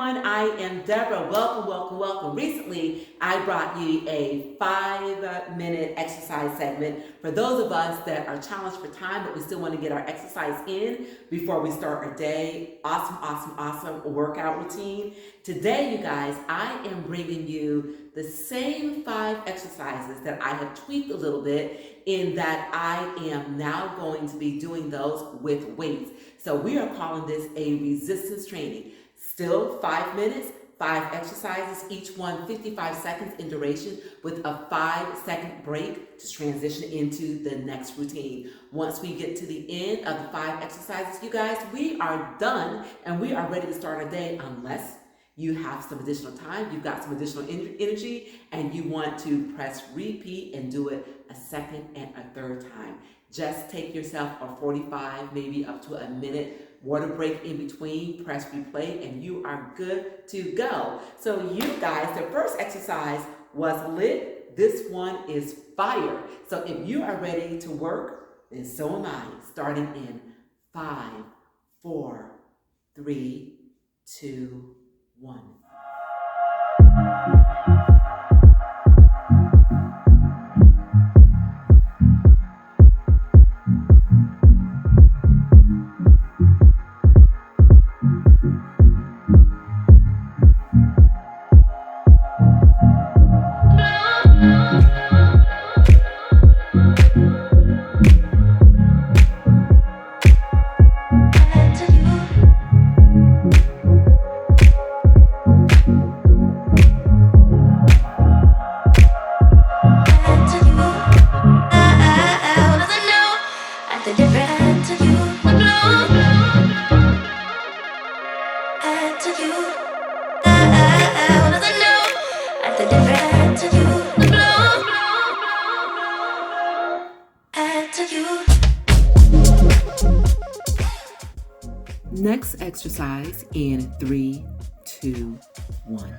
everyone. I am Deborah. Welcome, welcome, welcome. Recently, I brought you a 5-minute exercise segment for those of us that are challenged for time, but we still want to get our exercise in before we start our day. Awesome workout routine. Today, you guys, I am bringing you the same 5 exercises that I have tweaked a little bit in that I am now going to be doing those with weights. So we are calling this a resistance training. Still 5 minutes, 5 exercises, each one 55 seconds in duration with a 5-second break to transition into the next routine. Once we get to the end of the 5 exercises, you guys, we are done and we are ready to start our day unless you have some additional time, you've got some additional energy, and you want to press repeat and do it a second and a third time. Just take yourself a 45, maybe up to a minute water break in between, press replay, and you are good to go. So you guys, the first exercise was lit. This one is fire. So if you are ready to work, then so am I. Starting in 5, 4, 3, 2, 1. Next exercise in 3, 2, 1.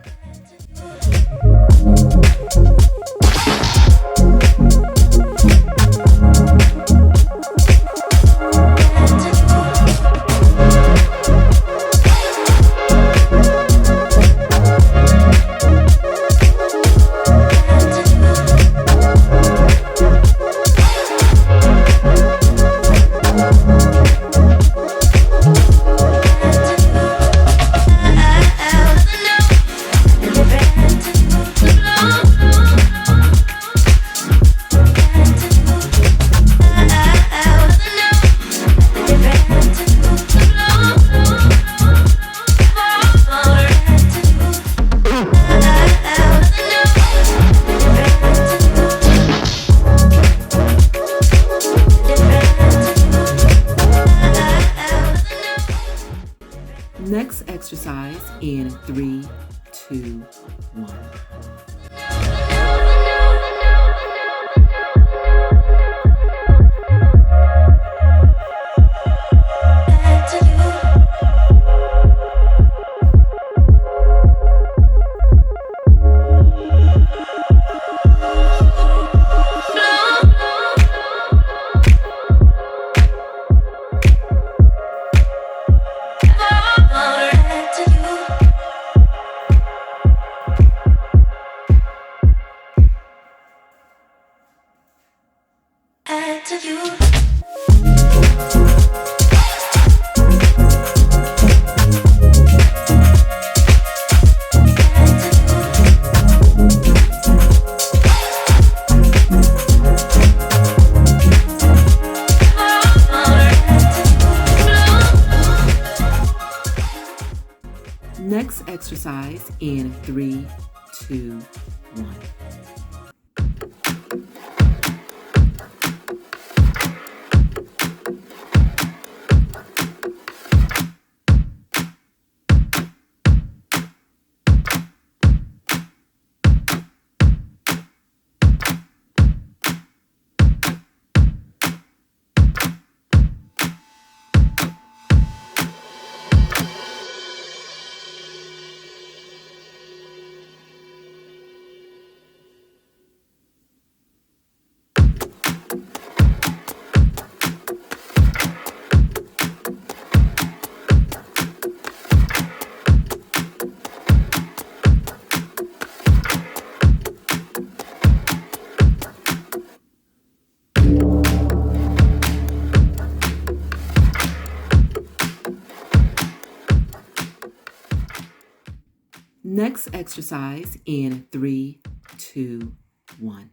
Next exercise in 3, 2, 1. Next exercise in 3, 2, 1. Next exercise in 3, 2, 1.